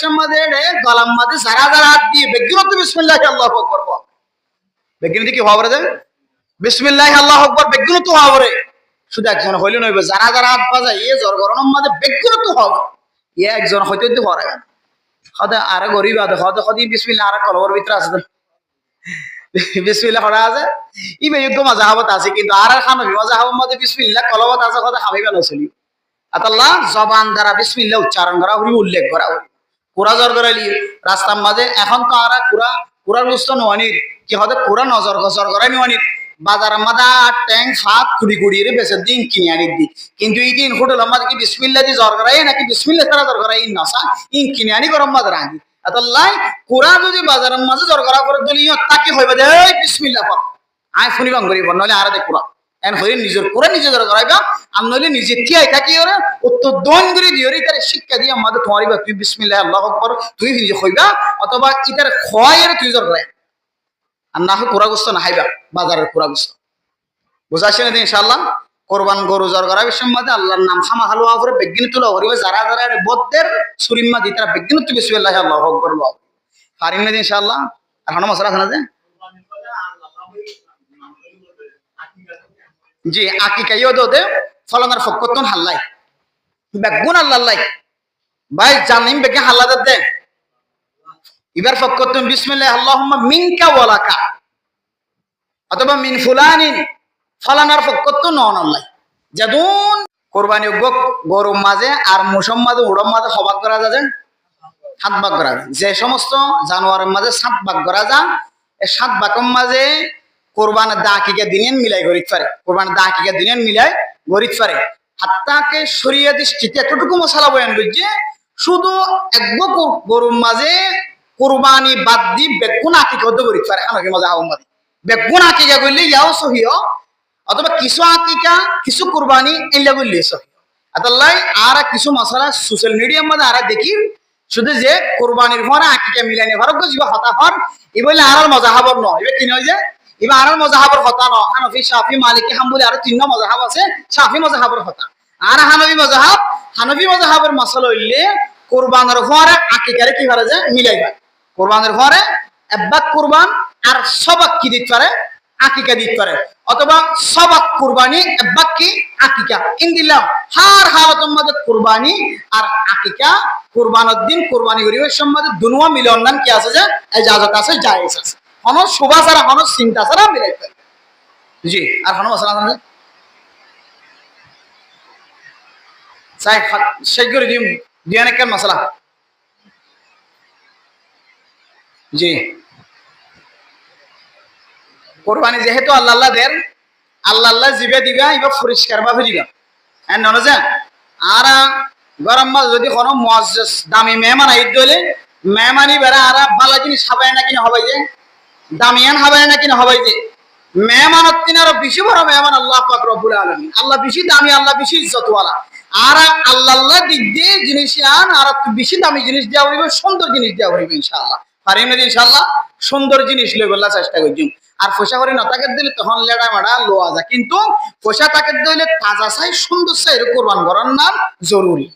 সম্মাদে গলাম মাঝে যারা যারা হাত দিয়ে ব্যক্তিগত বিসমিল্লাহ আল্লাহু আকবার বল ব্যক্তিগত কি হওয়া যাবে বিসমিল্লাহ আল্লাহু আকবার ব্যক্তিগত হওয়া পড়ে শুধু একজন হইলে নইবে যারা যারা হাত বাজায় এই জোর গরম মাঝে ব্যক্তিগত হওয়া এ একজন হইতে তো হওয়া হদা আর গরিব আদে হদা হদি বিসমিল্লাহ আর কলবর ভিতরে আছে বিসমিল্লাহ করা আছে ইবে ইগো মাযহাবত আছে কিন্তু আর হানফি মাযহাবের মধ্যে বিসমিল্লাহ কলবত আছে কথা হাবিবা নসলি আল্লাহ জবান দ্বারা বিসমিল্লাহ উচ্চারণ করা হরি উল্লেখ করা হরি কুরা জর করালি রাস্তার মাঝে এখন তো আর কুরার গুস্ত নোয়ানির কি হতে কুরা নজর গজর করাই নোয়ানির বাজার মাদা ট্যাং সাত কুড়ি কুড়ি রে বেসে দিন কিনে আনি দি কিন্তু এই দিন হোটেল আমাদের কি বিসমিল্লাহ দি জর করাই নাকি বিসমিল্লাহ তারা জর করাই নসা ইন কিনে আনি গরম মাঝে রাখি আল্লাহ কুরা যদি বাজারের মাঝে জর করা করে দিলি তাকে হইবে দে বিসমিল্লাহ পড় আয় ফুনি বাং করিব নলে আর দে কুরা এন হই নিজের কুরা নিজে জর করাইবা আর নলে নিজে তিয়াই থাকি ওরে উত্তর দন করে দিও রে তার শিক্ষা দিয়ে আমাদের তোমারই বা তুই বিসমিল্লাহ আল্লাহু আকবার তুই নিজে কইবা অথবা ইতার খয়ের তুই জর করাই আর না কুরা গুস্ত না হাইবা বাজারের কুরা গুস্ত বুঝাছেন না ইনশাআল্লাহ কুরবান গরু জর করা বিষয়ের মধ্যে আল্লাহর নাম খামা হালুয়া করে বিজ্ঞান তুলা হরিবে যারা যারা বদ্দের সুরিম্মা দি তারা বিজ্ঞান তুই বিসমিল্লাহ আল্লাহু আকবার বল পারিম না ইনশাআল্লাহ আর হানা মশলা খানা যে জি আকিকা ইয়ো দে ফলনার ফকতন হাল্লাই বেগুন আল্লাহ ভাই জানিম বেগে হাল্লা দে এবার ফকতন বিসমিল্লাহ আল্লাহুম্মা মিনকা ওয়ালাকা অথবা মিন ফুলানিন ফলানার ফকতন নন আল্লাহ যেদুন কুরবানি গরু মাঝে আর মুসম মাঝে উড়ম মাঝে সবাক করা যায় 7 ভাগ করা যায় যে সমস্ত জানোয়ারের মাঝে 7 ভাগ করা যায় এই 7 ভাগের মাঝে কুরবানের দাকিকে দিনেন মিলাই গরিত পারে কুরবানের দাকিকে দিনেন মিলাই গরিত পারে হাত্তাকে শরীয়ত দৃষ্টিতে এতটুকু মশলা বয়ান করছে শুধু একগো গরুর মাঝে কুরবানি বাদ দি বেগুন আকিকা হতে গরিত পারে হানকি মাঝে হাওয়া মাঝে বেগুন আকিকা করলে ইয়াও সহিও অথবা কিছু আকিকা কিছু কুরবানি এলা করলে সহিও আল্লাহ আর কিছু মশলা সোশ্যাল মিডিয়ার মধ্যে আর দেখি শুধু যে কুরবানির পরে আকিকা মিলানি ভারত যিবা হতা হর ই বলে আর মজাহাবর ন এবে কি নয় যে এবার আর মজাহাবর হতা ন হানফি শাফি মালিকি হাম্বলি আর 3 মজাহাব আছে শাফি মজাহাবর হতা আর হানফি মজাহাবের মশলা হইলে কুরবানের পরে আকিকারে কি করে যে মিলাইবা কুরবানের পরে একবার কুরবান আর সবাক কি দিতে পারে আকিকা দিতে পারে অথবা সবাক কুরবানি একবার কি আকিকা ইনদিল্লাহ হার হালতের মধ্যে কুরবানি আর আকিকা কুরবানের দিন কুরবানি করিবার সময় দুনুয়া মিলন নাম কি আছে যে ইজাজত আছে জায়েজ আছে হনো শোভা ছাড়া হনো চিন্তা ছাড়া মিলাইতে জি আর হনো মশলা আছে চাই শেষ করে দিম দিয়ানে কেন মশলা জি কুরবানি যেহেতু আল্লাহ দেন আল্লাহ জিবে দিবা এবার পরিষ্কার ভাবে দিবা হ্যাঁ নন যে আর গরম মাস যদি কোনো মুআজ্জাজ দামি মেহমান আইত দলে মেহমানি বেড়া আর ভালো জিনিস খাবাই না কিনা হবাই যে দামিয়ান খাবাই না কিনা হবাই যে মেহমানত কিনা আরো বেশি বড় মেহমান আল্লাহ পাক রব্বুল আলামিন আল্লাহ বেশি দামি আল্লাহ বেশি ইজ্জতওয়ালা আর আল্লাহ দিক দিয়ে জিনিস আন আর বেশি দামি জিনিস দেওয়া হইবে সুন্দর জিনিস দেওয়া হইবে ইনশাআল্লাহ পারিম না ইনশাআল্লাহ সুন্দর জিনিস লই বলার চেষ্টা করছি আর পয়সা করে নতাকে দিলে তখন লেড়া মাড়া লোয়া যায় কিন্তু পয়সা তাকে দিলে তাজা চাই সুন্দর চাই কুরবান করার নাম জরুরি